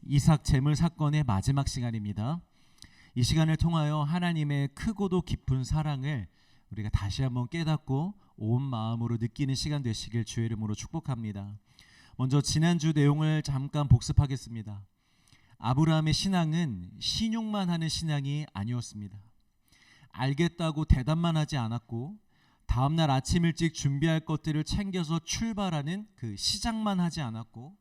이삭 제물 사건의 마지막 시간입니다. 이 시간을 통하여 하나님의 크고도 깊은 사랑을 우리가 다시 한번 깨닫고 온 마음으로 느끼는 시간 되시길 주의 이름으로 축복합니다. 먼저 지난주 내용을 잠깐 복습하겠습니다. 아브라함의 신앙은 신용만 하는 신앙이 아니었습니다. 알겠다고 대답만 하지 않았고 다음날 아침 일찍 준비할 것들을 챙겨서 출발하는 그 시작만 하지 않았고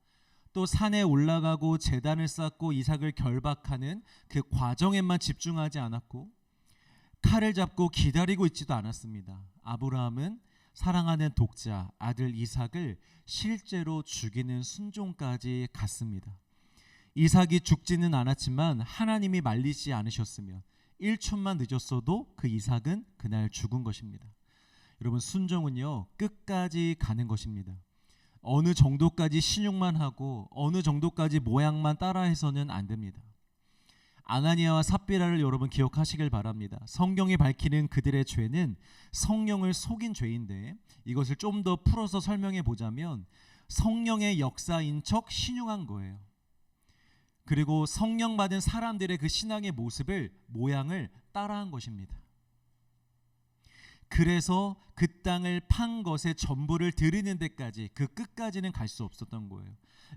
또 산에 올라가고 제단을 쌓고 이삭을 결박하는 그 과정에만 집중하지 않았고 칼을 잡고 기다리고 있지도 않았습니다. 아브라함은 사랑하는 독자 아들 이삭을 실제로 죽이는 순종까지 갔습니다. 이삭이 죽지는 않았지만 하나님이 말리지 않으셨으면 1초만 늦었어도 그 이삭은 그날 죽은 것입니다. 여러분, 순종은요 끝까지 가는 것입니다. 어느 정도까지 신용만 하고 어느 정도까지 모양만 따라해서는 안 됩니다. 아나니아와 삽비라를 여러분 기억하시길 바랍니다. 성경이 밝히는 그들의 죄는 성령을 속인 죄인데 이것을 좀 더 풀어서 설명해 보자면 성령의 역사인 척 신용한 거예요. 그리고 성령 받은 사람들의 그 신앙의 모습을 모양을 따라한 것입니다. 그래서 그 땅을 판 것의 전부를 드리는 데까지 그 끝까지는 갈 수 없었던 거예요.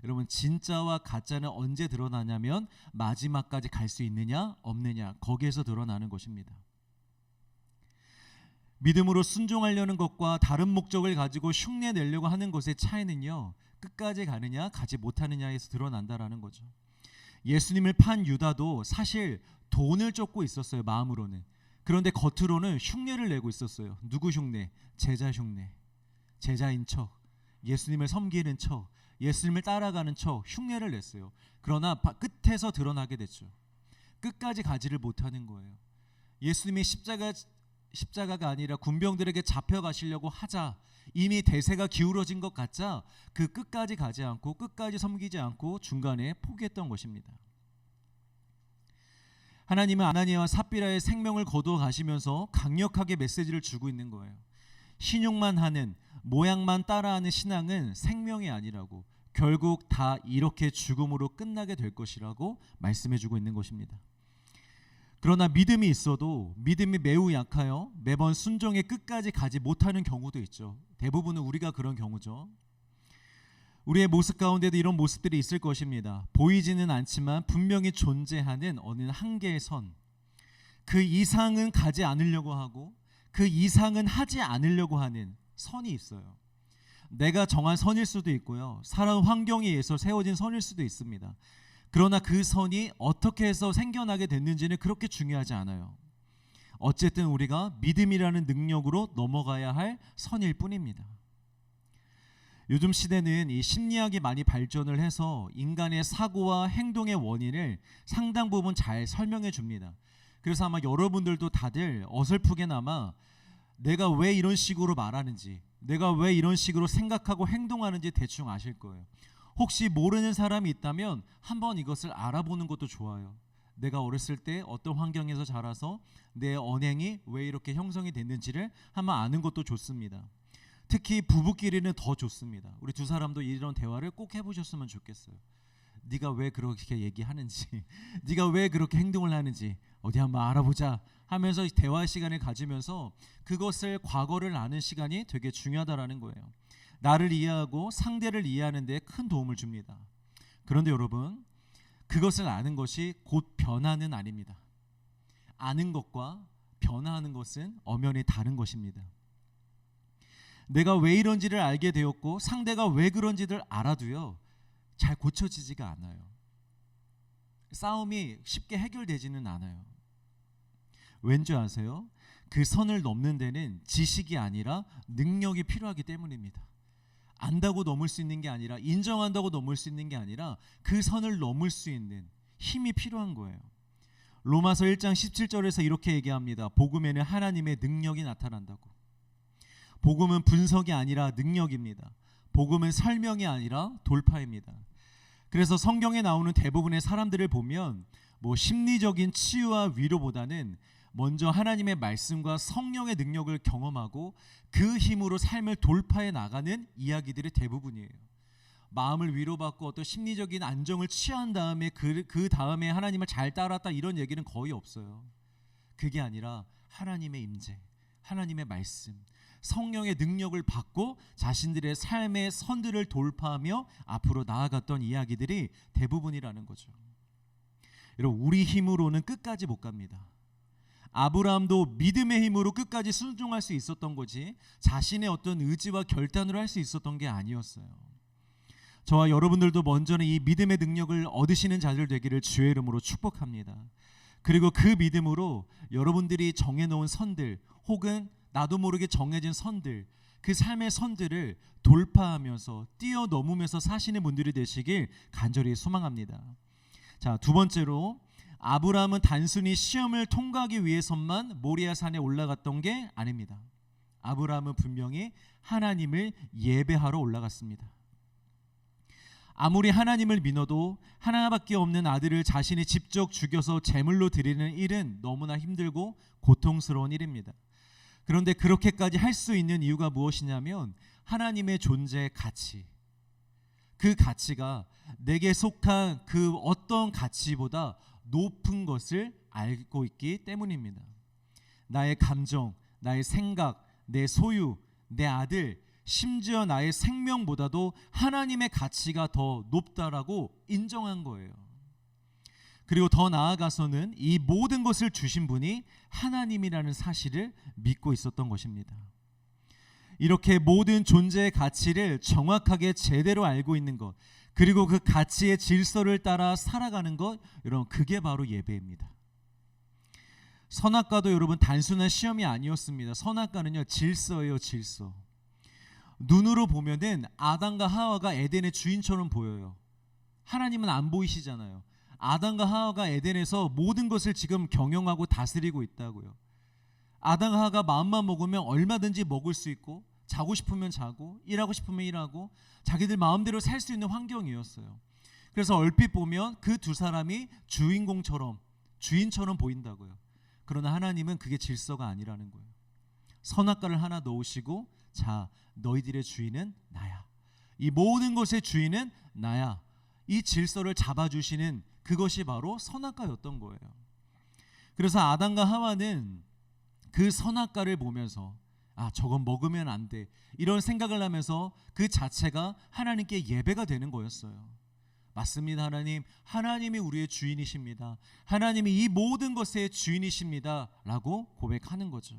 여러분, 진짜와 가짜는 언제 드러나냐면 마지막까지 갈 수 있느냐 없느냐, 거기에서 드러나는 것입니다. 믿음으로 순종하려는 것과 다른 목적을 가지고 흉내 내려고 하는 것의 차이는요 끝까지 가느냐 가지 못하느냐에서 드러난다라는 거죠. 예수님을 판 유다도 사실 돈을 쫓고 있었어요. 마음으로는. 그런데 겉으로는 흉내를 내고 있었어요. 누구 흉내? 제자 흉내. 제자인 척, 예수님을 섬기는 척, 예수님을 따라가는 척 흉내를 냈어요. 그러나 끝에서 드러나게 됐죠. 끝까지 가지를 못하는 거예요. 예수님이 십자가가 아니라 군병들에게 잡혀가시려고 하자 이미 대세가 기울어진 것 같자 그 끝까지 가지 않고 끝까지 섬기지 않고 중간에 포기했던 것입니다. 하나님은 아나니아와 삽비라의 생명을 거두어 가시면서 강력하게 메시지를 주고 있는 거예요. 신용만 하는, 모양만 따라하는 신앙은 생명이 아니라고, 결국 다 이렇게 죽음으로 끝나게 될 것이라고 말씀해 주고 있는 것입니다. 그러나 믿음이 있어도 믿음이 매우 약하여 매번 순종의 끝까지 가지 못하는 경우도 있죠. 대부분은 우리가 그런 경우죠. 우리의 모습 가운데도 이런 모습들이 있을 것입니다. 보이지는 않지만 분명히 존재하는 어느 한계의 선, 그 이상은 가지 않으려고 하고 그 이상은 하지 않으려고 하는 선이 있어요. 내가 정한 선일 수도 있고요, 살아온 환경에 의해서 세워진 선일 수도 있습니다. 그러나 그 선이 어떻게 해서 생겨나게 됐는지는 그렇게 중요하지 않아요. 어쨌든 우리가 믿음이라는 능력으로 넘어가야 할 선일 뿐입니다. 요즘 시대는 이 심리학이 많이 발전을 해서 인간의 사고와 행동의 원인을 상당 부분 잘 설명해 줍니다. 그래서 아마 여러분들도 다들 어설프게나마 내가 왜 이런 식으로 말하는지, 내가 왜 이런 식으로 생각하고 행동하는지 대충 아실 거예요. 혹시 모르는 사람이 있다면 한번 이것을 알아보는 것도 좋아요. 내가 어렸을 때 어떤 환경에서 자라서 내 언행이 왜 이렇게 형성이 됐는지를 한번 아는 것도 좋습니다. 특히 부부끼리는 더 좋습니다. 우리 두 사람도 이런 대화를 꼭 해보셨으면 좋겠어요. 네가 왜 그렇게 얘기하는지, 네가 왜 그렇게 행동을 하는지 어디 한번 알아보자 하면서 대화 시간을 가지면서 그것을, 과거를 아는 시간이 되게 중요하다라는 거예요. 나를 이해하고 상대를 이해하는 데 큰 도움을 줍니다. 그런데 여러분, 그것을 아는 것이 곧 변화는 아닙니다. 아는 것과 변화하는 것은 엄연히 다른 것입니다. 내가 왜 이런지를 알게 되었고 상대가 왜 그런지를 알아도요 잘 고쳐지지가 않아요. 싸움이 쉽게 해결되지는 않아요. 왠지 아세요? 그 선을 넘는 데는 지식이 아니라 능력이 필요하기 때문입니다. 안다고 넘을 수 있는 게 아니라, 인정한다고 넘을 수 있는 게 아니라 그 선을 넘을 수 있는 힘이 필요한 거예요. 로마서 1장 17절에서 이렇게 얘기합니다. 복음에는 하나님의 능력이 나타난다고. 복음은 분석이 아니라 능력입니다. 복음은 설명이 아니라 돌파입니다. 그래서 성경에 나오는 대부분의 사람들을 보면 심리적인 치유와 위로보다는 먼저 하나님의 말씀과 성령의 능력을 경험하고 그 힘으로 삶을 돌파해 나가는 이야기들이 대부분이에요. 마음을 위로받고 어떤 심리적인 안정을 취한 다음에 그 다음에 하나님을 잘 따랐다 이런 얘기는 거의 없어요. 그게 아니라 하나님의 임재, 하나님의 말씀, 성령의 능력을 받고 자신들의 삶의 선들을 돌파하며 앞으로 나아갔던 이야기들이 대부분이라는 거죠. 여러분, 우리 힘으로는 끝까지 못 갑니다. 아브라함도 믿음의 힘으로 끝까지 순종할 수 있었던 거지 자신의 어떤 의지와 결단으로 할 수 있었던 게 아니었어요. 저와 여러분들도 먼저는 이 믿음의 능력을 얻으시는 자들 되기를 주의 이름으로 축복합니다. 그리고 그 믿음으로 여러분들이 정해놓은 선들 혹은 나도 모르게 정해진 선들, 그 삶의 선들을 돌파하면서 뛰어넘으면서 사시는 분들이 되시길 간절히 소망합니다. 자, 두 번째로 아브라함은 단순히 시험을 통과하기 위해서만 모리아 산에 올라갔던 게 아닙니다. 아브라함은 분명히 하나님을 예배하러 올라갔습니다. 아무리 하나님을 믿어도 하나밖에 없는 아들을 자신이 직접 죽여서 제물로 드리는 일은 너무나 힘들고 고통스러운 일입니다. 그런데 그렇게까지 할 수 있는 이유가 무엇이냐면 하나님의 존재의 가치, 그 가치가 내게 속한 그 어떤 가치보다 높은 것을 알고 있기 때문입니다. 나의 감정, 나의 생각, 내 소유, 내 아들, 심지어 나의 생명보다도 하나님의 가치가 더 높다라고 인정한 거예요. 그리고 더 나아가서는 이 모든 것을 주신 분이 하나님이라는 사실을 믿고 있었던 것입니다. 이렇게 모든 존재의 가치를 정확하게 제대로 알고 있는 것, 그리고 그 가치의 질서를 따라 살아가는 것, 여러분, 그게 바로 예배입니다. 선악과도 여러분 단순한 시험이 아니었습니다. 선악과는요, 질서예요, 질서. 눈으로 보면은 아담과 하와가 에덴의 주인처럼 보여요. 하나님은 안 보이시잖아요. 아담과 하와가 에덴에서 모든 것을 지금 경영하고 다스리고 있다고요. 아담과 하와가 마음만 먹으면 얼마든지 먹을 수 있고, 자고 싶으면 자고, 일하고 싶으면 일하고, 자기들 마음대로 살 수 있는 환경이었어요. 그래서 얼핏 보면 그 두 사람이 주인공처럼, 주인처럼 보인다고요. 그러나 하나님은 그게 질서가 아니라는 거예요. 선악과를 하나 넣으시고, 자, 너희들의 주인은 나야. 이 모든 것의 주인은 나야. 이 질서를 잡아주시는 그것이 바로 선악과였던 거예요. 그래서 아담과 하와는 그 선악과를 보면서 저건 먹으면 안 돼, 이런 생각을 하면서 그 자체가 하나님께 예배가 되는 거였어요. 맞습니다. 하나님이 우리의 주인이십니다. 하나님이 이 모든 것의 주인이십니다 라고 고백하는 거죠.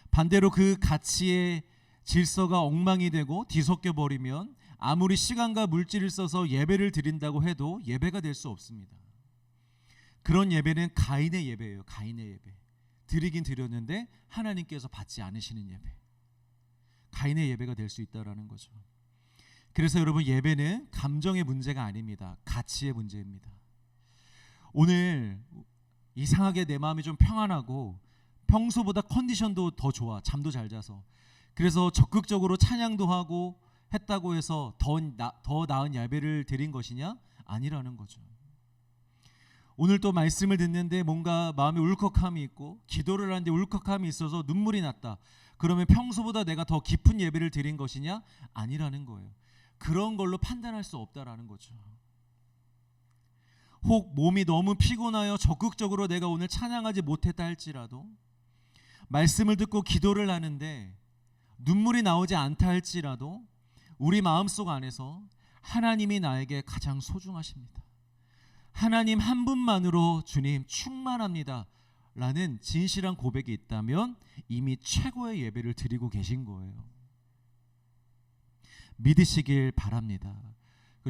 반대로 그 가치의 질서가 엉망이 되고 뒤섞여 버리면 아무리 시간과 물질을 써서 예배를 드린다고 해도 예배가 될 수 없습니다. 그런 예배는 가인의 예배예요. 가인의 예배. 드리긴 드렸는데 하나님께서 받지 않으시는 예배, 가인의 예배가 될 수 있다라는 거죠. 그래서 여러분, 예배는 감정의 문제가 아닙니다. 가치의 문제입니다. 오늘 이상하게 내 마음이 좀 평안하고 평소보다 컨디션도 더 좋아, 잠도 잘 자서, 그래서 적극적으로 찬양도 하고 했다고 해서 더 나은 예배를 드린 것이냐? 아니라는 거죠. 오늘 또 말씀을 듣는데 뭔가 마음에 울컥함이 있고 기도를 하는데 울컥함이 있어서 눈물이 났다. 그러면 평소보다 내가 더 깊은 예배를 드린 것이냐? 아니라는 거예요. 그런 걸로 판단할 수 없다라는 거죠. 혹 몸이 너무 피곤하여 적극적으로 내가 오늘 찬양하지 못했다 할지라도, 말씀을 듣고 기도를 하는데 눈물이 나오지 않다 할지라도, 우리 마음속 안에서 하나님이 나에게 가장 소중하십니다. 하나님 한 분만으로 주님 충만합니다 라는 진실한 고백이 있다면 이미 최고의 예배를 드리고 계신 거예요. 믿으시길 바랍니다.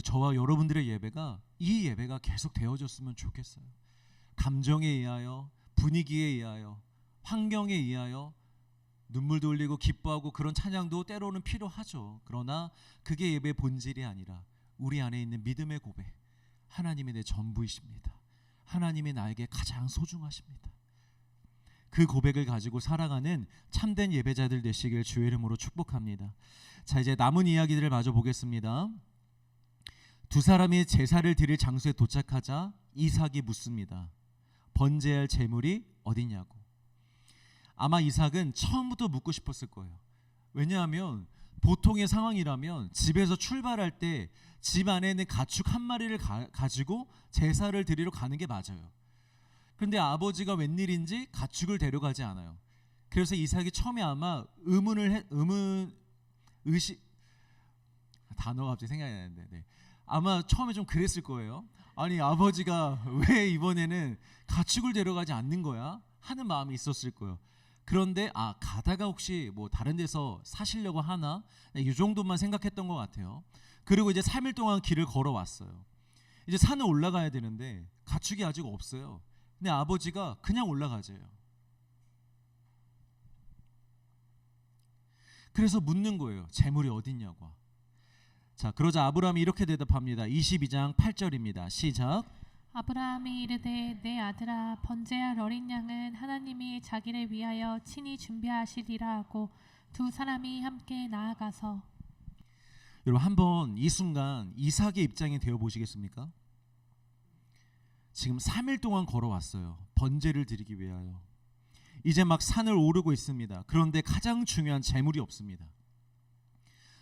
저와 여러분들의 예배가, 이 예배가 계속 되어졌으면 좋겠어요. 감정에 의하여, 분위기에 의하여, 환경에 의하여 눈물도 흘리고 기뻐하고 그런 찬양도 때로는 필요하죠. 그러나 그게 예배의 본질이 아니라 우리 안에 있는 믿음의 고백, 하나님이 내 전부이십니다. 하나님이 나에게 가장 소중하십니다. 그 고백을 가지고 살아가는 참된 예배자들 되시길 주의 이름으로 축복합니다. 자, 이제 남은 이야기들을 마저 보겠습니다. 두 사람이 제사를 드릴 장소에 도착하자 이삭이 묻습니다. 번제할 제물이 어디냐고. 아마 이삭은 처음부터 묻고 싶었을 거예요. 왜냐하면 보통의 상황이라면 집에서 출발할 때 집 안에 있는 가축 한 마리를 가지고 제사를 드리러 가는 게 맞아요. 그런데 아버지가 웬일인지 가축을 데려가지 않아요. 그래서 이삭이 처음에 아마 의식 단어가 갑자기 생각이 나는데 아마 처음에 좀 그랬을 거예요. 아니 아버지가 왜 이번에는 가축을 데려가지 않는 거야? 하는 마음이 있었을 거예요. 그런데 가다가 혹시 뭐 다른 데서 사시려고 하나? 이 정도만 생각했던 것 같아요. 그리고 이제 3일 동안 길을 걸어왔어요. 이제 산을 올라가야 되는데 가축이 아직 없어요. 근데 아버지가 그냥 올라가재요. 그래서 묻는 거예요. 재물이 어딨냐고. 자, 그러자 아브라함이 이렇게 대답합니다. 22장 8절입니다. 시작. 아브라함이 이르되 내 아들아 번제할 어린 양은 하나님이 자기를 위하여 친히 준비하시리라 하고 두 사람이 함께 나아가서. 여러분 한번 이 순간 이삭의 입장에 되어 보시겠습니까? 지금 3일 동안 걸어왔어요. 번제를 드리기 위하여. 이제 막 산을 오르고 있습니다. 그런데 가장 중요한 재물이 없습니다.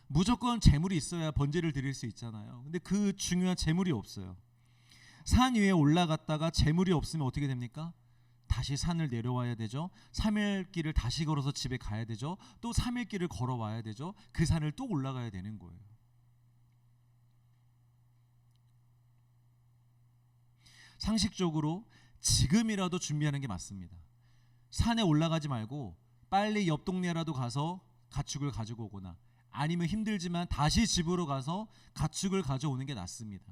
무조건 재물이 있어야 번제를 드릴 수 있잖아요. 근데 그 중요한 재물이 없어요. 산 위에 올라갔다가 재물이 없으면 어떻게 됩니까? 다시 산을 내려와야 되죠. 3일 길을 다시 걸어서 집에 가야 되죠. 또 3일 길을 걸어와야 되죠. 그 산을 또 올라가야 되는 거예요. 상식적으로 지금이라도 준비하는 게 맞습니다. 산에 올라가지 말고 빨리 옆 동네라도 가서 가축을 가지고 오거나 아니면 힘들지만 다시 집으로 가서 가축을 가져오는 게 낫습니다.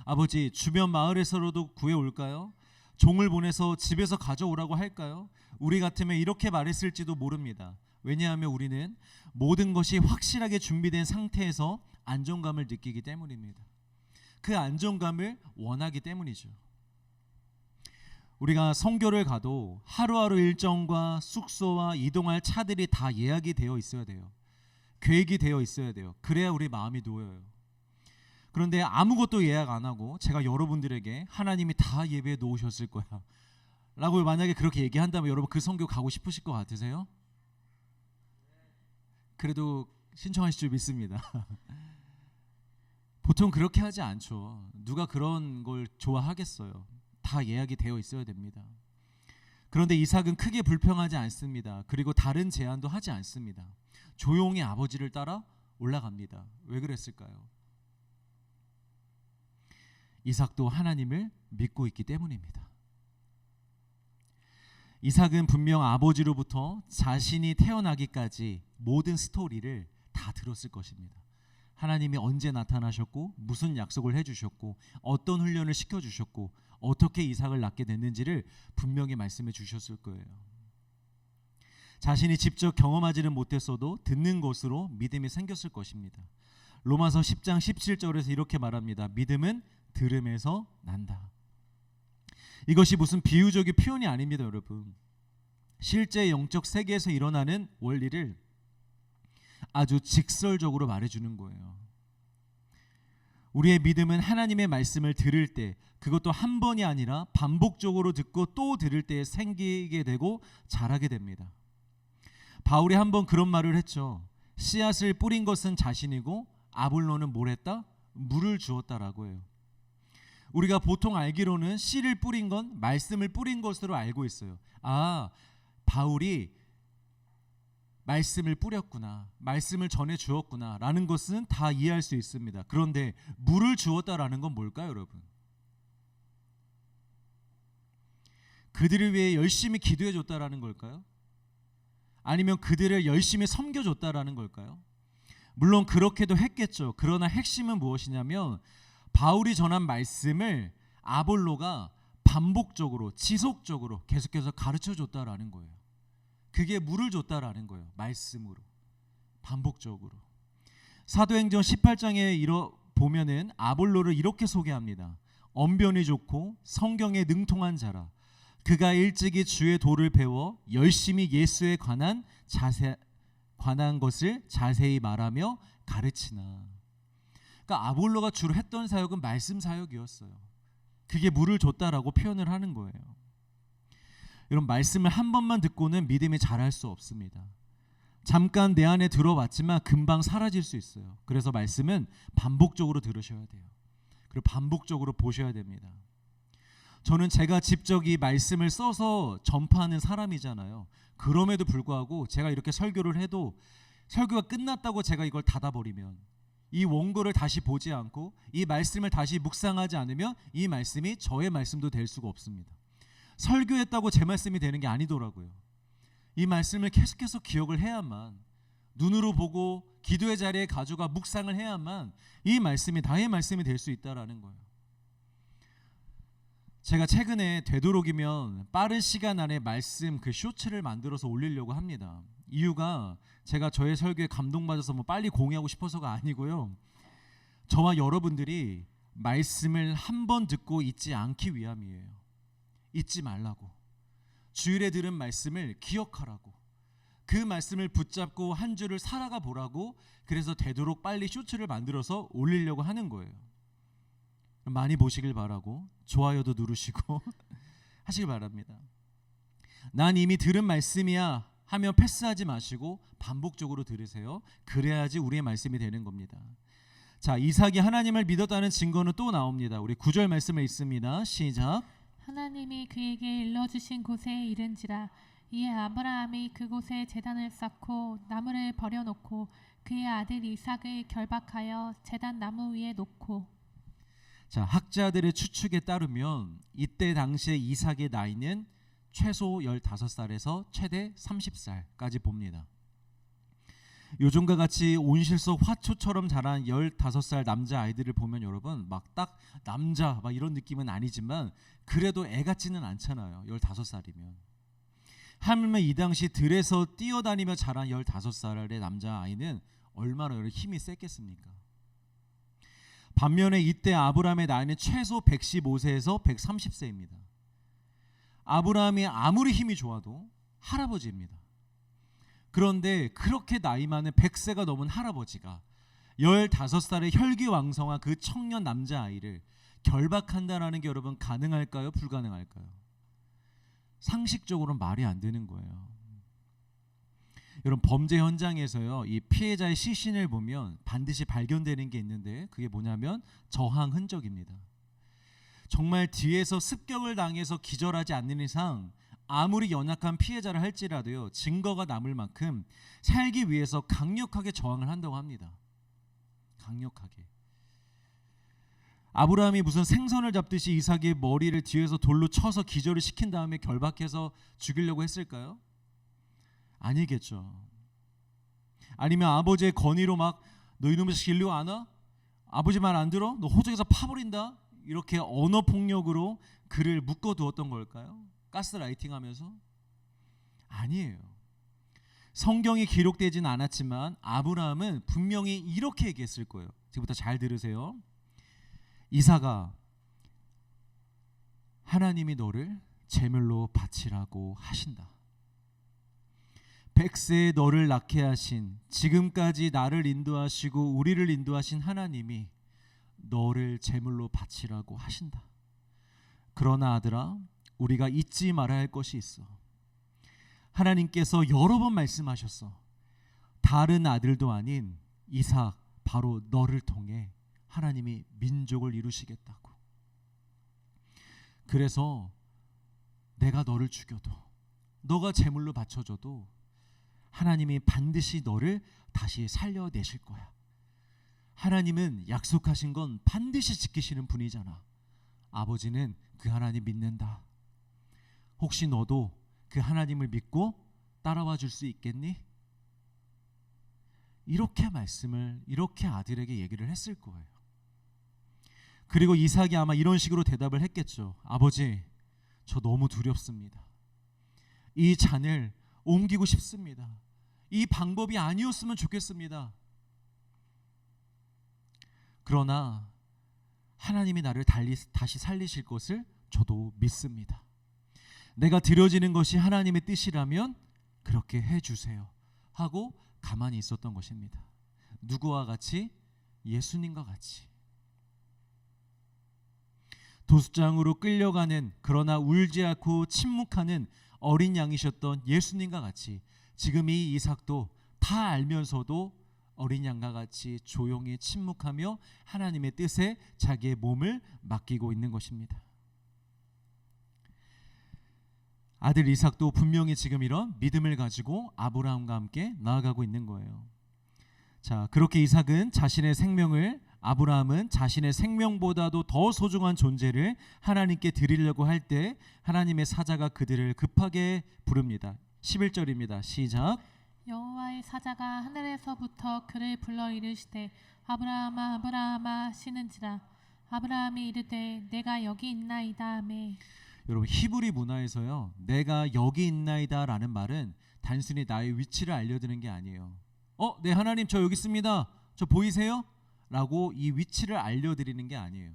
아버지, 주변 마을에서라도 구해올까요? 종을 보내서 집에서 가져오라고 할까요? 우리 같으면 이렇게 말했을지도 모릅니다. 왜냐하면 우리는 모든 것이 확실하게 준비된 상태에서 안정감을 느끼기 때문입니다. 그 안정감을 원하기 때문이죠. 우리가 선교를 가도 하루하루 일정과 숙소와 이동할 차들이 다 예약이 되어 있어야 돼요. 계획이 되어 있어야 돼요. 그래야 우리 마음이 놓여요. 그런데 아무것도 예약 안 하고 제가 여러분들에게 하나님이 다 예배해 놓으셨을 거야 라고 만약에 그렇게 얘기한다면 여러분 그 선교 가고 싶으실 것 같으세요? 그래도 신청하실 줄 믿습니다. 보통 그렇게 하지 않죠. 누가 그런 걸 좋아하겠어요. 다 예약이 되어 있어야 됩니다. 그런데 이삭은 크게 불평하지 않습니다. 그리고 다른 제안도 하지 않습니다. 조용히 아버지를 따라 올라갑니다. 왜 그랬을까요? 이삭도 하나님을 믿고 있기 때문입니다. 이삭은 분명 아버지로부터 자신이 태어나기까지 모든 스토리를 다 들었을 것입니다. 하나님이 언제 나타나셨고 무슨 약속을 해주셨고 어떤 훈련을 시켜주셨고 어떻게 이삭을 낳게 됐는지를 분명히 말씀해 주셨을 거예요. 자신이 직접 경험하지는 못했어도 듣는 것으로 믿음이 생겼을 것입니다. 로마서 10장 17절에서 이렇게 말합니다. 믿음은 들음에서 난다. 이것이 무슨 비유적인 표현이 아닙니다, 여러분. 실제 영적 세계에서 일어나는 원리를 아주 직설적으로 말해주는 거예요. 우리의 믿음은 하나님의 말씀을 들을 때, 그것도 한 번이 아니라 반복적으로 듣고 또 들을 때 생기게 되고 자라게 됩니다. 바울이 한 번 그런 말을 했죠. 씨앗을 뿌린 것은 자신이고 아볼로는 뭘 했다? 물을 주었다라고 해요. 우리가 보통 알기로는 씨를 뿌린 건 말씀을 뿌린 것으로 알고 있어요. 바울이 말씀을 뿌렸구나, 말씀을 전해 주었구나 라는 것은 다 이해할 수 있습니다. 그런데 물을 주었다라는 건 뭘까요, 여러분? 그들을 위해 열심히 기도해 줬다라는 걸까요? 아니면 그들을 열심히 섬겨줬다라는 걸까요? 물론 그렇게도 했겠죠. 그러나 핵심은 무엇이냐면 바울이 전한 말씀을 아볼로가 반복적으로 지속적으로 계속해서 가르쳐줬다라는 거예요. 그게 물을 줬다라는 거예요. 말씀으로 반복적으로. 사도행전 18장에 보면은 아볼로를 이렇게 소개합니다. 언변이 좋고 성경에 능통한 자라. 그가 일찍이 주의 도를 배워 열심히 예수에 관한 것을 자세히 말하며 가르치나. 그러니까 아볼로가 주로 했던 사역은 말씀 사역이었어요. 그게 물을 줬다라고 표현을 하는 거예요. 여러분, 말씀을 한 번만 듣고는 믿음이 자랄 수 없습니다. 잠깐 내 안에 들어왔지만 금방 사라질 수 있어요. 그래서 말씀은 반복적으로 들으셔야 돼요. 그리고 반복적으로 보셔야 됩니다. 저는 제가 직접 이 말씀을 써서 전파하는 사람이잖아요. 그럼에도 불구하고 제가 이렇게 설교를 해도 설교가 끝났다고 제가 이걸 닫아버리면, 이 원고를 다시 보지 않고 이 말씀을 다시 묵상하지 않으면 이 말씀이 저의 말씀도 될 수가 없습니다. 설교했다고 제 말씀이 되는 게 아니더라고요. 이 말씀을 계속해서 기억을 해야만, 눈으로 보고 기도의 자리에 가져가 묵상을 해야만 이 말씀이 나의 말씀이 될 수 있다라는 거예요. 제가 최근에 되도록이면 빠른 시간 안에 말씀 그 쇼츠를 만들어서 올리려고 합니다. 이유가 제가 저의 설교에 감동받아서 뭐 빨리 공유하고 싶어서가 아니고요. 저와 여러분들이 말씀을 한 번 듣고 잊지 않기 위함이에요. 잊지 말라고. 주일에 들은 말씀을 기억하라고. 그 말씀을 붙잡고 한 주를 살아가 보라고. 그래서 되도록 빨리 쇼츠를 만들어서 올리려고 하는 거예요. 많이 보시길 바라고 좋아요도 누르시고 하시길 바랍니다. 난 이미 들은 말씀이야 하며 패스하지 마시고 반복적으로 들으세요. 그래야지 우리의 말씀이 되는 겁니다. 자, 이삭이 하나님을 믿었다는 증거는 또 나옵니다. 우리 9절 말씀에 있습니다. 시작. 하나님이 그에게 일러주신 곳에 이른지라 이에 아브라함이 그곳에 제단을 쌓고 나무를 버려놓고 그의 아들 이삭을 결박하여 제단 나무 위에 놓고. 자, 학자들의 추측에 따르면 이때 당시에 이삭의 나이는 최소 15살에서 최대 30살까지 봅니다. 요즘과 같이 온실 속 화초처럼 자란 15살 남자 아이들을 보면 여러분 막 딱 남자 막 이런 느낌은 아니지만 그래도 애 같지는 않잖아요. 15살이면. 하물며 이 당시 들에서 뛰어다니며 자란 15살의 남자 아이는 얼마나 힘이 셌겠습니까? 반면에 이때 아브라함의 나이는 최소 115세에서 130세입니다. 아브라함이 아무리 힘이 좋아도 할아버지입니다. 그런데 그렇게 나이 많은 100세가 넘은 할아버지가 15살의 혈기왕성한 그 청년 남자아이를 결박한다는 게 여러분 가능할까요? 불가능할까요? 상식적으로는 말이 안 되는 거예요. 여러분 범죄 현장에서요, 이 피해자의 시신을 보면 반드시 발견되는 게 있는데 그게 뭐냐면 저항 흔적입니다. 정말 뒤에서 습격을 당해서 기절하지 않는 이상 아무리 연약한 피해자를 할지라도요, 증거가 남을 만큼 살기 위해서 강력하게 저항을 한다고 합니다. 강력하게. 아브라함이 무슨 생선을 잡듯이 이삭의 머리를 뒤에서 돌로 쳐서 기절을 시킨 다음에 결박해서 죽이려고 했을까요? 아니겠죠. 아니면 아버지의 건의로 막 너 이놈의 자식 일로 안 와? 아버지 말 안 들어? 너 호적에서 파버린다? 이렇게 언어 폭력으로 그를 묶어두었던 걸까요? 가스라이팅하면서? 아니에요. 성경이 기록되진 않았지만 아브라함은 분명히 이렇게 얘기했을 거예요. 지금부터 잘 들으세요. 이삭아, 하나님이 너를 제물로 바치라고 하신다. 100세에 너를 낳게 하신, 지금까지 나를 인도하시고 우리를 인도하신 하나님이 너를 제물로 바치라고 하신다. 그러나 아들아, 우리가 잊지 말아야 할 것이 있어. 하나님께서 여러 번 말씀하셨어. 다른 아들도 아닌 이삭, 바로 너를 통해 하나님이 민족을 이루시겠다고. 그래서 내가 너를 죽여도, 너가 제물로 바쳐줘도 하나님이 반드시 너를 다시 살려내실 거야. 하나님은 약속하신 건 반드시 지키시는 분이잖아. 아버지는 그 하나님 믿는다. 혹시 너도 그 하나님을 믿고 따라와 줄 수 있겠니? 이렇게 말씀을, 이렇게 아들에게 얘기를 했을 거예요. 그리고 이삭이 아마 이런 식으로 대답을 했겠죠. 아버지, 저 너무 두렵습니다. 이 잔을 옮기고 싶습니다. 이 방법이 아니었으면 좋겠습니다. 그러나 하나님이 나를 다시 살리실 것을 저도 믿습니다. 내가 드려지는 것이 하나님의 뜻이라면 그렇게 해주세요 하고 가만히 있었던 것입니다. 누구와 같이? 예수님과 같이. 도수장으로 끌려가는, 그러나 울지 않고 침묵하는 어린 양이셨던 예수님과 같이 지금 이 이삭도 다 알면서도 어린 양과 같이 조용히 침묵하며 하나님의 뜻에 자기의 몸을 맡기고 있는 것입니다. 아들 이삭도 분명히 지금 이런 믿음을 가지고 아브라함과 함께 나아가고 있는 거예요. 자, 그렇게 이삭은 자신의 생명을, 아브라함은 자신의 생명보다도 더 소중한 존재를 하나님께 드리려고 할 때 하나님의 사자가 그들을 급하게 부릅니다. 11절입니다. 시작. 여호와의 사자가 하늘에서부터 그를 불러 이르시되 아브라함아 아브라함아 하시는지라. 아브라함이 이르되 내가 여기 있나이다 하매. 여러분, 히브리 문화에서요, 내가 여기 있나이다 라는 말은 단순히 나의 위치를 알려드리는 게 아니에요. 네, 하나님 저 여기 있습니다, 저 보이세요? 라고 이 위치를 알려드리는 게 아니에요.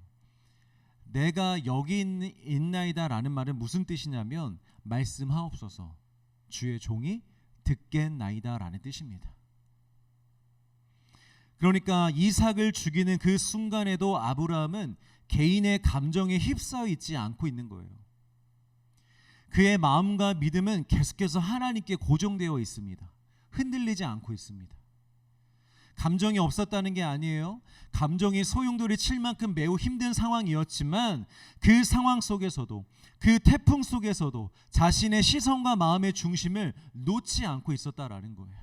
내가 여기 있나이다 라는 말은 무슨 뜻이냐면 말씀하옵소서, 주의 종이 듣겠나이다 라는 뜻입니다. 그러니까 이삭을 죽이는 그 순간에도 아브라함은 개인의 감정에 휩싸여 있지 않고 있는 거예요. 그의 마음과 믿음은 계속해서 하나님께 고정되어 있습니다. 흔들리지 않고 있습니다. 감정이 없었다는 게 아니에요. 감정이 소용돌이 칠 만큼 매우 힘든 상황이었지만 그 상황 속에서도, 그 태풍 속에서도 자신의 시선과 마음의 중심을 놓지 않고 있었다라는 거예요.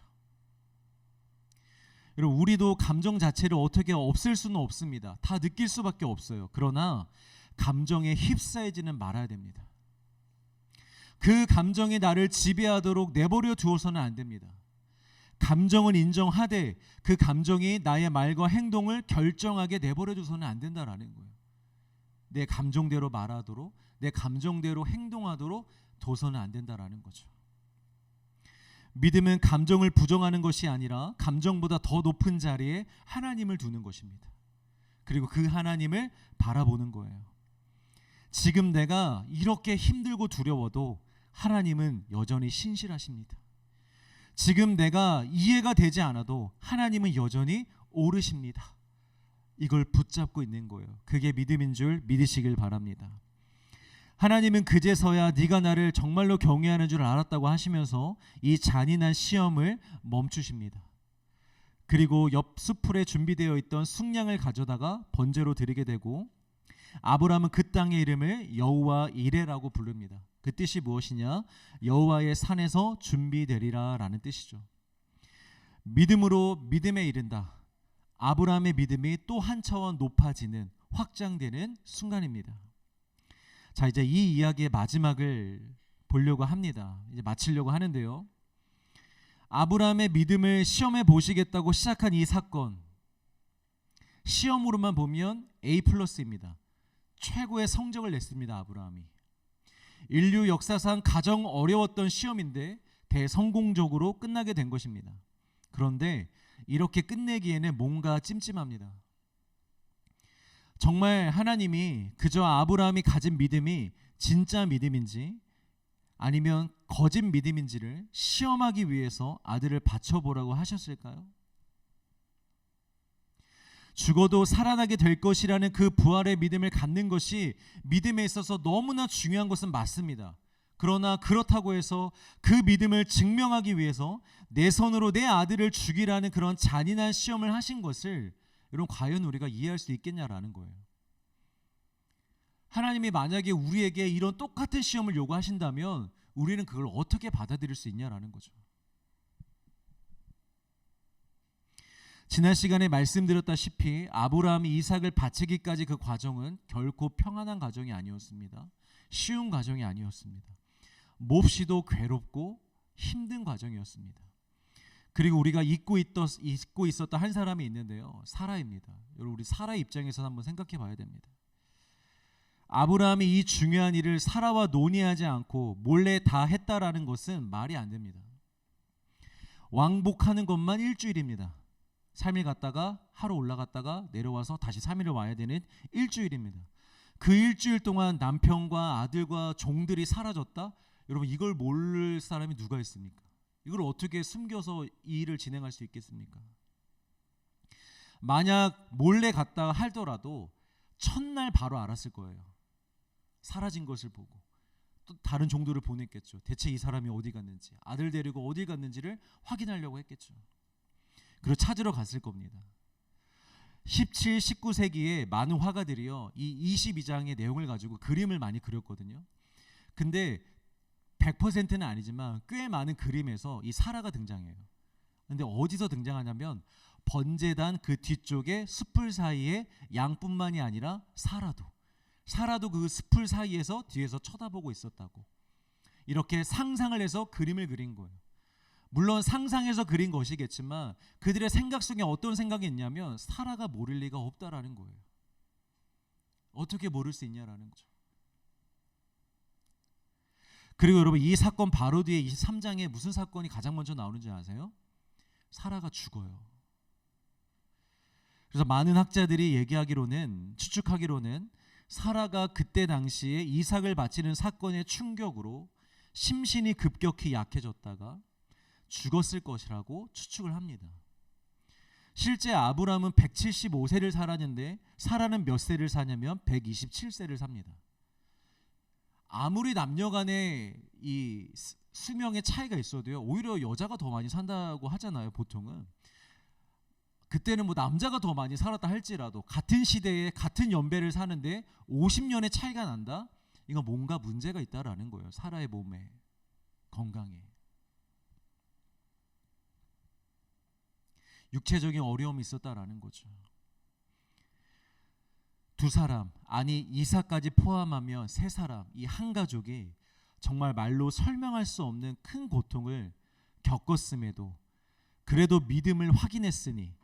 여러분, 우리도 감정 자체를 어떻게 없앨 수는 없습니다. 다 느낄 수밖에 없어요. 그러나 감정에 휩싸이지는 말아야 됩니다. 그 감정이 나를 지배하도록 내버려 두어서는 안 됩니다. 감정은 인정하되 그 감정이 나의 말과 행동을 결정하게 내버려 두서는 안 된다라는 거예요. 내 감정대로 말하도록, 내 감정대로 행동하도록 둬서는 안 된다라는 거죠. 믿음은 감정을 부정하는 것이 아니라 감정보다 더 높은 자리에 하나님을 두는 것입니다. 그리고 그 하나님을 바라보는 거예요. 지금 내가 이렇게 힘들고 두려워도 하나님은 여전히 신실하십니다. 지금 내가 이해가 되지 않아도 하나님은 여전히 옳으십니다. 이걸 붙잡고 있는 거예요. 그게 믿음인 줄 믿으시길 바랍니다. 하나님은 그제서야 네가 나를 정말로 경외하는 줄 알았다고 하시면서 이 잔인한 시험을 멈추십니다. 그리고 옆 수풀에 준비되어 있던 숙량을 가져다가 번제로 드리게 되고, 아브라함은 그 땅의 이름을 여호와 이레라고 부릅니다. 그 뜻이 무엇이냐? 여호와의 산에서 준비되리라 라는 뜻이죠. 믿음으로 믿음에 이른다. 아브라함의 믿음이 또 한 차원 높아지는, 확장되는 순간입니다. 자, 이제 이 이야기의 마지막을 보려고 합니다. 이제 마치려고 하는데요. 아브라함의 믿음을 시험해 보시겠다고 시작한 이 사건, 시험으로만 보면 A+입니다. 최고의 성적을 냈습니다. 아브라함이. 인류 역사상 가장 어려웠던 시험인데 대성공적으로 끝나게 된 것입니다. 그런데 이렇게 끝내기에는 뭔가 찜찜합니다. 정말 하나님이 그저 아브라함이 가진 믿음이 진짜 믿음인지 아니면 거짓 믿음인지를 시험하기 위해서 아들을 바쳐보라고 하셨을까요? 죽어도 살아나게 될 것이라는 그 부활의 믿음을 갖는 것이 믿음에 있어서 너무나 중요한 것은 맞습니다. 그러나 그렇다고 해서 그 믿음을 증명하기 위해서 내 손으로 내 아들을 죽이라는 그런 잔인한 시험을 하신 것을 여러분, 과연 우리가 이해할 수 있겠냐라는 거예요. 하나님이 만약에 우리에게 이런 똑같은 시험을 요구하신다면 우리는 그걸 어떻게 받아들일 수 있냐라는 거죠. 지난 시간에 말씀드렸다시피 아브라함이 이삭을 바치기까지 그 과정은 결코 평안한 과정이 아니었습니다. 쉬운 과정이 아니었습니다. 몹시도 괴롭고 힘든 과정이었습니다. 그리고 우리가 잊고 있었던 한 사람이 있는데요. 사라입니다. 여러분, 우리 사라의 입장에서 한번 생각해 봐야 됩니다. 아브라함이 이 중요한 일을 사라와 논의하지 않고 몰래 다 했다라는 것은 말이 안 됩니다. 왕복하는 것만 일주일입니다. 3일 갔다가 하루 올라갔다가 내려와서 다시 3일을 와야 되는 일주일입니다. 그 일주일 동안 남편과 아들과 종들이 사라졌다? 여러분, 이걸 모를 사람이 누가 있습니까? 이걸 어떻게 숨겨서 이 일을 진행할 수 있겠습니까? 만약 몰래 갔다 하더라도 첫날 바로 알았을 거예요. 사라진 것을 보고 또 다른 종들을 보냈겠죠. 대체 이 사람이 어디 갔는지, 아들 데리고 어디 갔는지를 확인하려고 했겠죠. 그리고 찾으러 갔을 겁니다. 17, 19세기에 많은 화가들이요, 이 22장의 내용을 가지고 그림을 많이 그렸거든요. 근데 100%는 아니지만 꽤 많은 그림에서 이 사라가 등장해요. 근데 어디서 등장하냐면 번제단 그 뒤쪽에 숲풀 사이에 양뿐만이 아니라 사라도 그 숲풀 사이에서 뒤에서 쳐다보고 있었다고, 이렇게 상상을 해서 그림을 그린 거예요. 물론 상상해서 그린 것이겠지만 그들의 생각 속에 어떤 생각이 있냐면 사라가 모를 리가 없다라는 거예요. 어떻게 모를 수 있냐라는 거죠. 그리고 여러분, 이 사건 바로 뒤에 23장에 무슨 사건이 가장 먼저 나오는지 아세요? 사라가 죽어요. 그래서 많은 학자들이 추측하기로는 사라가 그때 당시에 이삭을 바치는 사건의 충격으로 심신이 급격히 약해졌다가 죽었을 것이라고 추측을 합니다. 실제 아브라함은 175세를 살았는데 사라는 몇 세를 사냐면 127세를 삽니다. 아무리 남녀간의 이 수명의 차이가 있어도요, 오히려 여자가 더 많이 산다고 하잖아요, 보통은. 그때는 뭐 남자가 더 많이 살았다 할지라도 같은 시대에 같은 연배를 사는데 50년의 차이가 난다? 이건 뭔가 문제가 있다라는 거예요. 사라의 몸에, 건강에. 육체적인 어려움이 있었다라는 거죠. 두 사람, 아니 이삭까지 포함하면 세 사람, 이 한 가족이 정말 말로 설명할 수 없는 큰 고통을 겪었음에도 그래도 믿음을 확인했으니,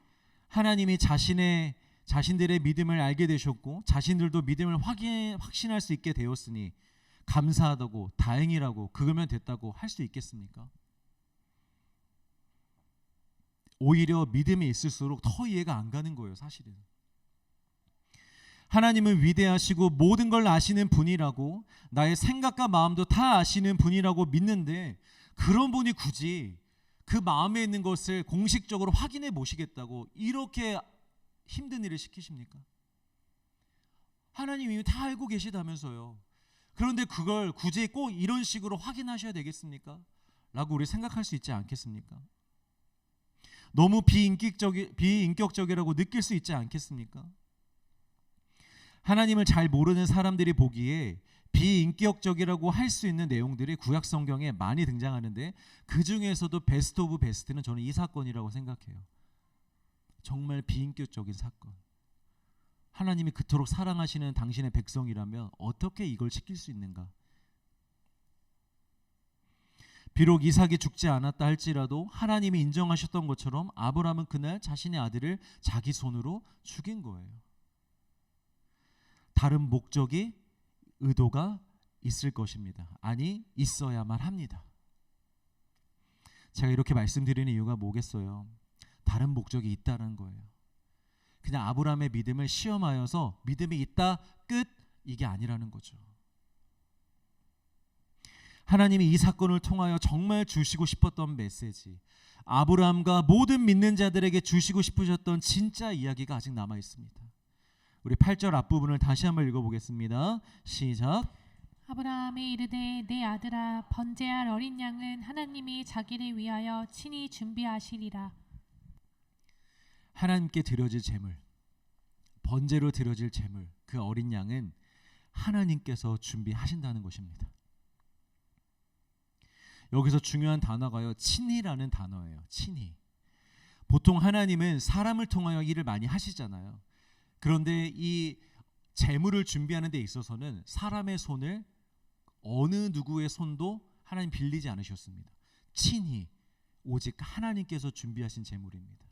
하나님이 자신들의 믿음을 알게 되셨고 자신들도 믿음을 확신할 수 있게 되었으니 감사하다고, 다행이라고, 그거면 됐다고 할 수 있겠습니까? 오히려 믿음이 있을수록 더 이해가 안 가는 거예요, 사실은. 하나님은 위대하시고 모든 걸 아시는 분이라고, 나의 생각과 마음도 다 아시는 분이라고 믿는데, 그런 분이 굳이 그 마음에 있는 것을 공식적으로 확인해 보시겠다고 이렇게 힘든 일을 시키십니까? 하나님이 다 알고 계시다면서요. 그런데 그걸 굳이 꼭 이런 식으로 확인하셔야 되겠습니까? 라고 우리 생각할 수 있지 않겠습니까? 너무 비인격적이라고 느낄 수 있지 않겠습니까? 하나님을 잘 모르는 사람들이 보기에 비인격적이라고 할 수 있는 내용들이 구약 성경에 많이 등장하는데, 그 중에서도 베스트 오브 베스트는 저는 이 사건이라고 생각해요. 정말 비인격적인 사건. 하나님이 그토록 사랑하시는 당신의 백성이라면 어떻게 이걸 지킬 수 있는가? 비록 이삭이 죽지 않았다 할지라도 하나님이 인정하셨던 것처럼 아브라함은 그날 자신의 아들을 자기 손으로 죽인 거예요. 다른 목적이, 의도가 있을 것입니다. 아니, 있어야만 합니다. 제가 이렇게 말씀드리는 이유가 뭐겠어요? 다른 목적이 있다는 거예요. 그냥 아브라함의 믿음을 시험하여서 믿음이 있다, 끝, 이게 아니라는 거죠. 하나님이 이 사건을 통하여 정말 주시고 싶었던 메시지, 아브라함과 모든 믿는 자들에게 주시고 싶으셨던 진짜 이야기가 아직 남아 있습니다. 우리 8절 앞부분을 다시 한번 읽어보겠습니다. 시작. 아브라함이 이르되 내 아들아, 번제할 어린 양은 하나님이 자기를 위하여 친히 준비하시리라. 하나님께 드려질 제물, 번제로 드려질 제물, 그 어린 양은 하나님께서 준비하신다는 것입니다. 여기서 중요한 단어가요, 친히라는 단어예요. 친히. 보통 하나님은 사람을 통하여 일을 많이 하시잖아요. 그런데 이 제물을 준비하는 데 있어서는 사람의 손을, 어느 누구의 손도 하나님 빌리지 않으셨습니다. 친히 오직 하나님께서 준비하신 제물입니다.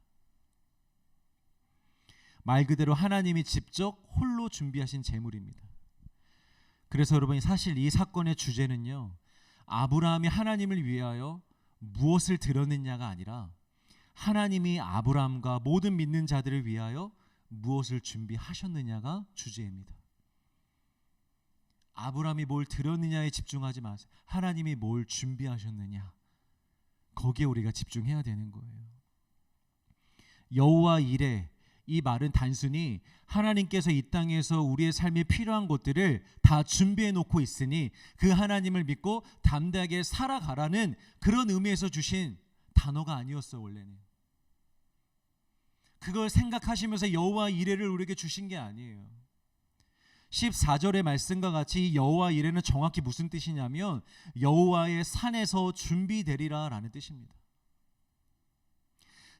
말 그대로 하나님이 직접 홀로 준비하신 제물입니다. 그래서 여러분, 사실 이 사건의 주제는요, 아브라함이 하나님을 위하여 무엇을 드렸느냐가 아니라 하나님이 아브라함과 모든 믿는 자들을 위하여 무엇을 준비하셨느냐가 주제입니다. 아브라함이 뭘 드렸느냐에 집중하지 마세요. 하나님이 뭘 준비하셨느냐, 거기에 우리가 집중해야 되는 거예요. 여호와 이레, 이 말은 단순히 하나님께서 이 땅에서 우리의 삶에 필요한 것들을 다 준비해 놓고 있으니 그 하나님을 믿고 담대하게 살아가라는 그런 의미에서 주신 단어가 아니었어요. 원래는 그걸 생각하시면서 여호와 이레를 우리에게 주신 게 아니에요. 14절의 말씀과 같이 여호와 이레는 정확히 무슨 뜻이냐면 여호와의 산에서 준비되리라 라는 뜻입니다.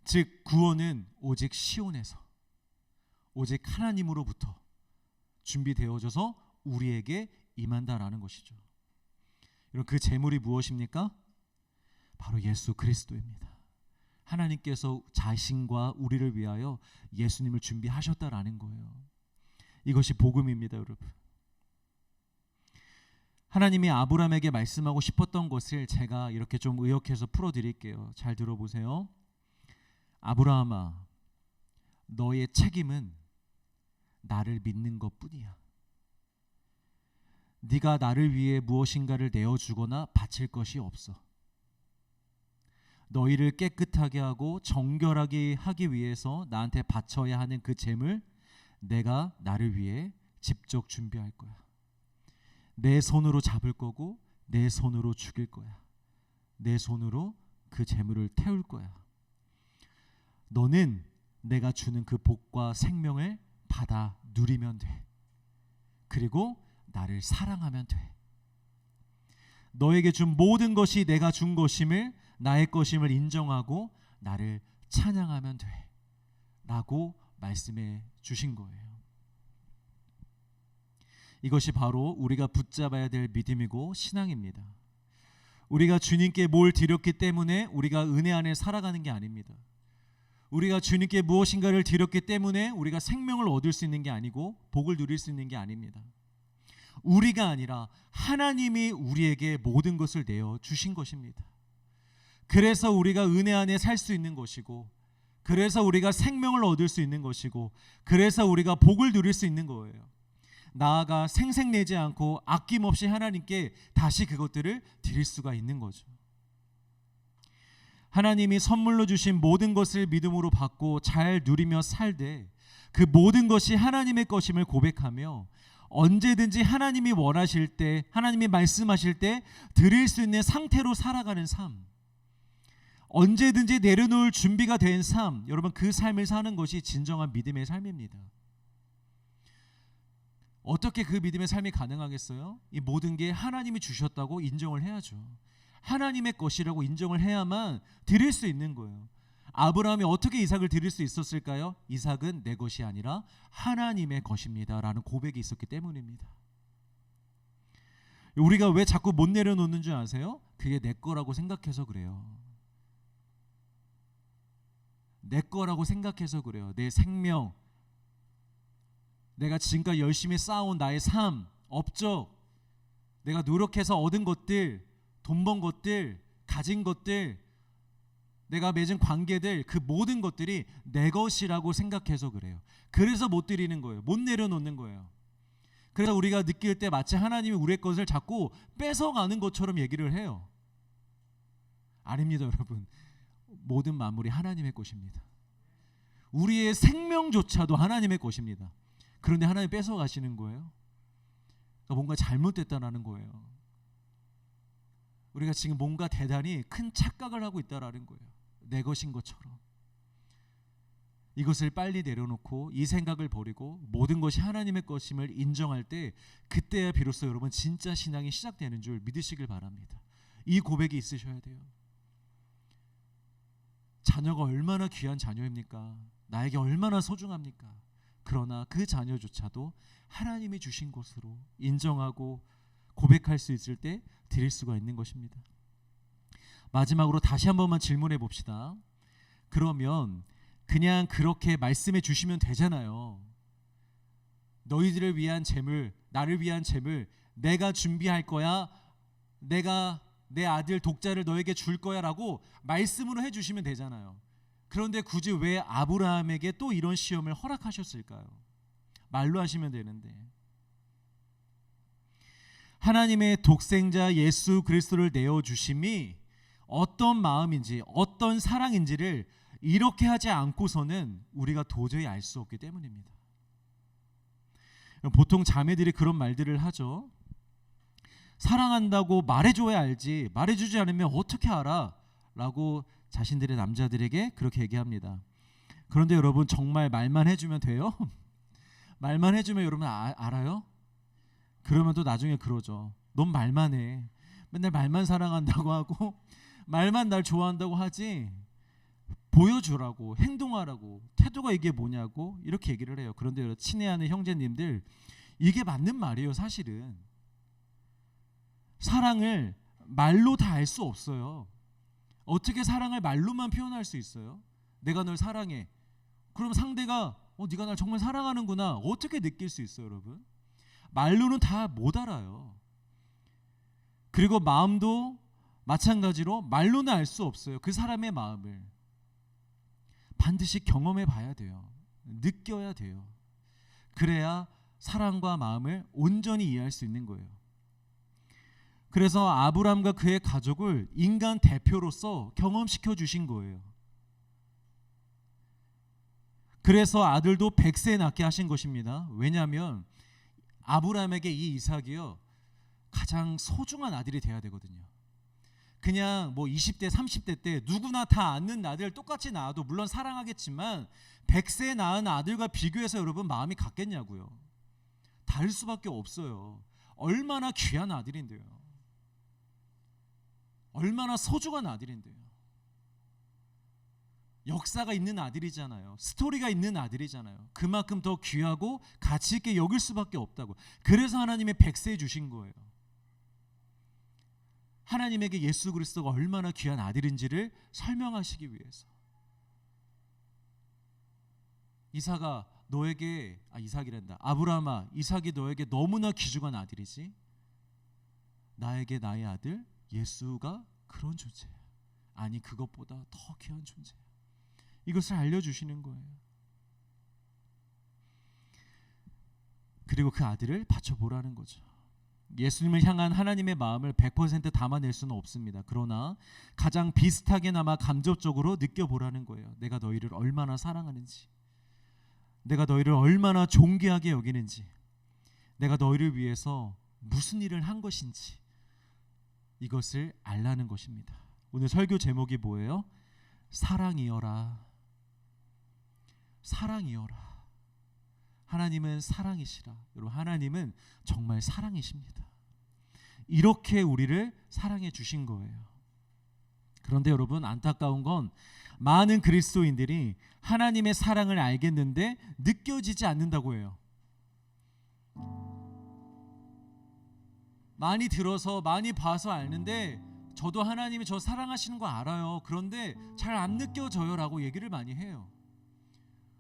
즉 구원은 오직 시온에서, 오직 하나님으로부터 준비되어져서 우리에게 임한다라는 것이죠. 여러분, 그 재물이 무엇입니까? 바로 예수 그리스도입니다. 하나님께서 자신과 우리를 위하여 예수님을 준비하셨다라는 거예요. 이것이 복음입니다, 여러분. 하나님이 아브라함에게 말씀하고 싶었던 것을 제가 이렇게 좀 의역해서 풀어드릴게요. 잘 들어보세요. 아브라함아, 너의 책임은 나를 믿는 것뿐이야. 네가 나를 위해 무엇인가를 내어주거나 바칠 것이 없어. 너희를 깨끗하게 하고 정결하게 하기 위해서 나한테 바쳐야 하는 그 재물 내가 나를 위해 직접 준비할 거야. 내 손으로 잡을 거고 내 손으로 죽일 거야. 내 손으로 그 재물을 태울 거야. 너는 내가 주는 그 복과 생명을 받아 누리면 돼. 그리고 나를 사랑하면 돼. 너에게 준 모든 것이 내가 준 것임을, 나의 것임을 인정하고 나를 찬양하면 돼 라고 말씀해 주신 거예요. 이것이 바로 우리가 붙잡아야 될 믿음이고 신앙입니다. 우리가 주님께 뭘 드렸기 때문에 우리가 은혜 안에 살아가는 게 아닙니다. 우리가 주님께 무엇인가를 드렸기 때문에 우리가 생명을 얻을 수 있는 게 아니고 복을 누릴 수 있는 게 아닙니다. 우리가 아니라 하나님이 우리에게 모든 것을 내어 주신 것입니다. 그래서 우리가 은혜 안에 살 수 있는 것이고, 그래서 우리가 생명을 얻을 수 있는 것이고, 그래서 우리가 복을 누릴 수 있는 거예요. 나아가 생색내지 않고 아낌없이 하나님께 다시 그것들을 드릴 수가 있는 거죠. 하나님이 선물로 주신 모든 것을 믿음으로 받고 잘 누리며 살되 그 모든 것이 하나님의 것임을 고백하며 언제든지 하나님이 원하실 때, 하나님이 말씀하실 때 드릴 수 있는 상태로 살아가는 삶, 언제든지 내려놓을 준비가 된 삶, 여러분 그 삶을 사는 것이 진정한 믿음의 삶입니다. 어떻게 그 믿음의 삶이 가능하겠어요? 이 모든 게 하나님이 주셨다고 인정을 해야죠. 하나님의 것이라고 인정을 해야만 드릴 수 있는 거예요. 아브라함이 어떻게 이삭을 드릴 수 있었을까요? 이삭은 내 것이 아니라 하나님의 것입니다 라는 고백이 있었기 때문입니다. 우리가 왜 자꾸 못 내려놓는 줄 아세요? 그게 내 거라고 생각해서 그래요. 내 거라고 생각해서 그래요. 내 생명, 내가 지금까지 열심히 쌓아온 나의 삶, 업적, 내가 노력해서 얻은 것들, 돈 번 것들, 가진 것들, 내가 맺은 관계들, 그 모든 것들이 내 것이라고 생각해서 그래요. 그래서 못 드리는 거예요. 못 내려놓는 거예요. 그래서 우리가 느낄 때 마치 하나님이 우리의 것을 자꾸 뺏어가는 것처럼 얘기를 해요. 아닙니다, 여러분. 모든 만물이 하나님의 것입니다. 우리의 생명조차도 하나님의 것입니다. 그런데 하나님 뺏어가시는 거예요. 그러니까 뭔가 잘못됐다는 거예요. 우리가 지금 뭔가 대단히 큰 착각을 하고 있다라는 거예요. 내 것인 것처럼. 이것을 빨리 내려놓고 이 생각을 버리고 모든 것이 하나님의 것임을 인정할 때, 그때야 비로소 여러분 진짜 신앙이 시작되는 줄 믿으시길 바랍니다. 이 고백이 있으셔야 돼요. 자녀가 얼마나 귀한 자녀입니까? 나에게 얼마나 소중합니까? 그러나 그 자녀조차도 하나님이 주신 것으로 인정하고 고백할 수 있을 때 드릴 수가 있는 것입니다. 마지막으로 다시 한 번만 질문해 봅시다. 그러면 그냥 그렇게 말씀해 주시면 되잖아요. 너희들을 위한 재물, 나를 위한 재물 내가 준비할 거야, 내가 내 아들 독자를 너에게 줄 거야 라고 말씀으로 해주시면 되잖아요. 그런데 굳이 왜 아브라함에게 또 이런 시험을 허락하셨을까요? 말로 하시면 되는데. 하나님의 독생자 예수 그리스도를 내어주심이 어떤 마음인지 어떤 사랑인지를 이렇게 하지 않고서는 우리가 도저히 알 수 없기 때문입니다. 보통 자매들이 그런 말들을 하죠. 사랑한다고 말해줘야 알지, 말해주지 않으면 어떻게 알아? 라고 자신들의 남자들에게 그렇게 얘기합니다. 그런데 여러분 정말 말만 해주면 돼요? 말만 해주면 여러분 알아요? 그러면 또 나중에 그러죠. 넌 말만 해. 맨날 말만 사랑한다고 하고 말만 날 좋아한다고 하지 보여주라고, 행동하라고, 태도가 이게 뭐냐고 이렇게 얘기를 해요. 그런데 친애하는 형제님들, 이게 맞는 말이에요. 사실은 사랑을 말로 다 알 수 없어요. 어떻게 사랑을 말로만 표현할 수 있어요? 내가 널 사랑해. 그럼 상대가 네가 날 정말 사랑하는구나 어떻게 느낄 수 있어요, 여러분? 말로는 다 못 알아요. 그리고 마음도 마찬가지로 말로는 알 수 없어요. 그 사람의 마음을 반드시 경험해 봐야 돼요. 느껴야 돼요. 그래야 사랑과 마음을 온전히 이해할 수 있는 거예요. 그래서 아브람과 그의 가족을 인간 대표로서 경험시켜 주신 거예요. 그래서 아들도 100세에 낳게 하신 것입니다. 왜냐하면 아브람에게 이 이삭이요 가장 소중한 아들이 돼야 되거든요. 그냥 뭐 20대 30대 때 누구나 다 낳는 아들 똑같이 낳아도 물론 사랑하겠지만 100세에 낳은 아들과 비교해서 여러분 마음이 같겠냐고요. 다를 수밖에 없어요. 얼마나 귀한 아들인데요. 얼마나 소중한 아들인데요. 역사가 있는 아들이잖아요. 스토리가 있는 아들이잖아요. 그만큼 더 귀하고 가치 있게 여길 수밖에 없다고. 그래서 하나님의 100세 주신 거예요. 하나님에게 예수 그리스도가 얼마나 귀한 아들인지를 설명하시기 위해서. 아브라함아, 이삭이 너에게 너무나 귀중한 아들이지. 나에게 나의 아들 예수가 그런 존재야. 아니 그것보다 더 귀한 존재야. 이것을 알려주시는 거예요. 그리고 그 아들을 바쳐보라는 거죠. 예수님을 향한 하나님의 마음을 100% 담아낼 수는 없습니다. 그러나 가장 비슷하게나마 감정적으로 느껴보라는 거예요. 내가 너희를 얼마나 사랑하는지, 내가 너희를 얼마나 존귀하게 여기는지, 내가 너희를 위해서 무슨 일을 한 것인지 이것을 알라는 것입니다. 오늘 설교 제목이 뭐예요? 사랑이여라. 사랑이여라. 하나님은 사랑이시라. 여러분, 하나님은 정말 사랑이십니다. 이렇게 우리를 사랑해 주신 거예요. 그런데 여러분, 안타까운 건 많은 그리스도인들이 하나님의 사랑을 알겠는데 느껴지지 않는다고 해요. 많이 들어서 많이 봐서 알는데 저도 하나님이 저 사랑하시는 거 알아요. 그런데 잘 안 느껴져요 라고 얘기를 많이 해요.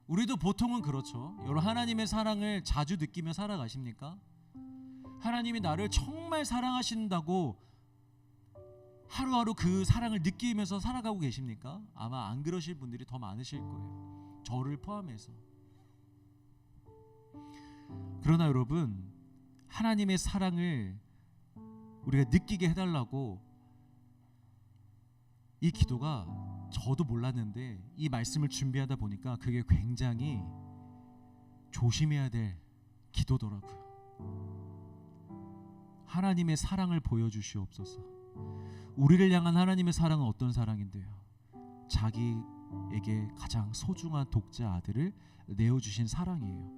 우리도 보통은 그렇죠. 여러분, 하나님의 사랑을 자주 느끼며 살아가십니까? 하나님이 나를 정말 사랑하신다고 하루하루 그 사랑을 느끼면서 살아가고 계십니까? 아마 안 그러실 분들이 더 많으실 거예요. 저를 포함해서. 그러나 여러분, 하나님의 사랑을 우리가 느끼게 해달라고 이 기도가 저도 몰랐는데 이 말씀을 준비하다 보니까 그게 굉장히 조심해야 될 기도더라고요. 하나님의 사랑을 보여주시옵소서. 우리를 향한 하나님의 사랑은 어떤 사랑인데요? 자기에게 가장 소중한 독자 아들을 내어주신 사랑이에요.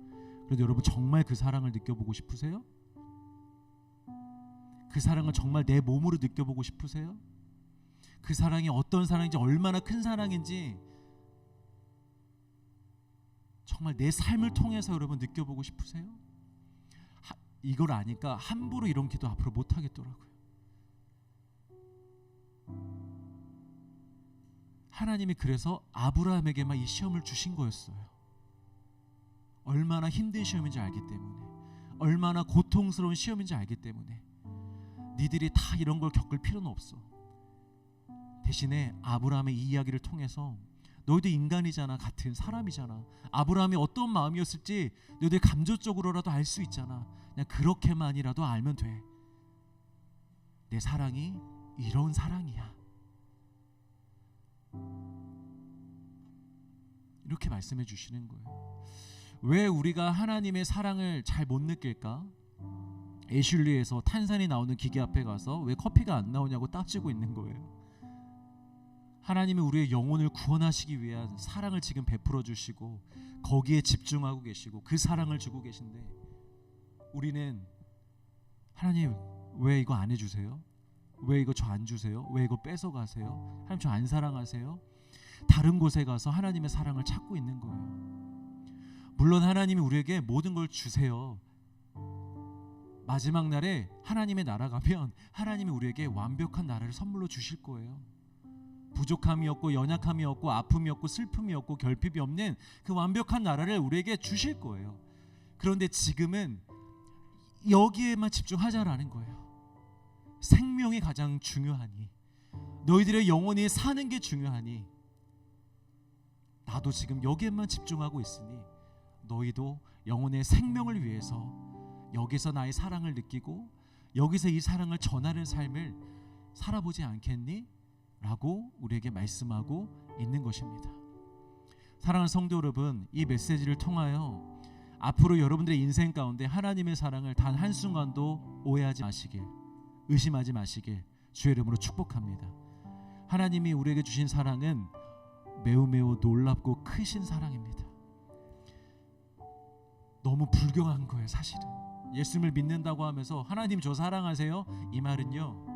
그런데 여러분, 정말 그 사랑을 느껴보고 싶으세요? 그 사랑을 정말 내 몸으로 느껴보고 싶으세요? 그 사랑이 어떤 사랑인지, 얼마나 큰 사랑인지 정말 내 삶을 통해서 여러분 느껴보고 싶으세요? 이걸 아니까 함부로 이런 기도 앞으로 못 하겠더라고요. 하나님이 그래서 아브라함에게만 이 시험을 주신 거였어요. 얼마나 힘든 시험인지 알기 때문에, 얼마나 고통스러운 시험인지 알기 때문에. 니들이 다 이런 걸 겪을 필요는 없어. 대신에 아브라함의 이 이야기를 통해서 너희도 인간이잖아, 같은 사람이잖아. 아브라함이 어떤 마음이었을지 너희들 감정적으로라도 알 수 있잖아. 그냥 그렇게만이라도 알면 돼. 내 사랑이 이런 사랑이야. 이렇게 말씀해 주시는 거예요. 왜 우리가 하나님의 사랑을 잘 못 느낄까? 애슐리에서 탄산이 나오는 기계 앞에 가서 왜 커피가 안 나오냐고 따지고 있는 거예요. 하나님이 우리의 영혼을 구원하시기 위한 사랑을 지금 베풀어 주시고 거기에 집중하고 계시고 그 사랑을 주고 계신데, 우리는 하나님 왜 이거 안 해주세요? 왜 이거 저 안 주세요? 왜 이거 뺏어 가세요? 하나님 저 안 사랑하세요? 다른 곳에 가서 하나님의 사랑을 찾고 있는 거예요. 물론 하나님이 우리에게 모든 걸 주세요. 마지막 날에 하나님의 나라 가면 하나님이 우리에게 완벽한 나라를 선물로 주실 거예요. 부족함이 없고 연약함이 없고 아픔이 없고 슬픔이 없고 결핍이 없는 그 완벽한 나라를 우리에게 주실 거예요. 그런데 지금은 여기에만 집중하자라는 거예요. 생명이 가장 중요하니, 너희들의 영혼이 사는 게 중요하니, 나도 지금 여기에만 집중하고 있으니 너희도 영혼의 생명을 위해서 여기서 나의 사랑을 느끼고 여기서 이 사랑을 전하는 삶을 살아보지 않겠니? 라고 우리에게 말씀하고 있는 것입니다. 사랑하는 성도 여러분, 이 메시지를 통하여 앞으로 여러분들의 인생 가운데 하나님의 사랑을 단 한순간도 오해하지 마시길, 의심하지 마시길 주의 이름으로 축복합니다. 하나님이 우리에게 주신 사랑은 매우 놀랍고 크신 사랑입니다. 너무 불경한 거예요. 사실은 예수님을 믿는다고 하면서 하나님 저 사랑하세요? 이 말은요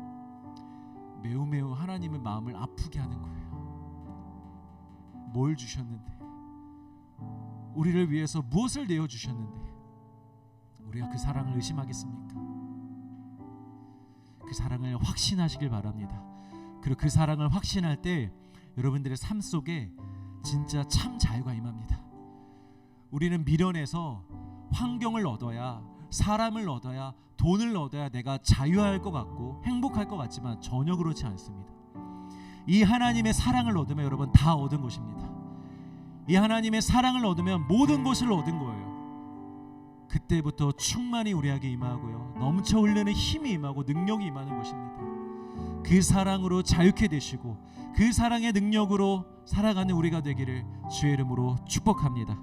매우 하나님의 마음을 아프게 하는 거예요. 뭘 주셨는데, 우리를 위해서 무엇을 내어주셨는데 우리가 그 사랑을 의심하겠습니까? 그 사랑을 확신하시길 바랍니다. 그리고 그 사랑을 확신할 때 여러분들의 삶 속에 진짜 참 자유가 임합니다. 우리는 미련해서 환경을 얻어야, 사람을 얻어야, 돈을 얻어야 내가 자유할 것 같고 행복할 것 같지만 전혀 그렇지 않습니다. 이 하나님의 사랑을 얻으면 여러분 다 얻은 것입니다. 이 하나님의 사랑을 얻으면 모든 것을 얻은 거예요. 그때부터 충만이 우리에게 임하고요, 넘쳐 흐르는 힘이 임하고 능력이 임하는 것입니다. 그 사랑으로 자유케 되시고 그 사랑의 능력으로 살아가는 우리가 되기를 주의 이름으로 축복합니다.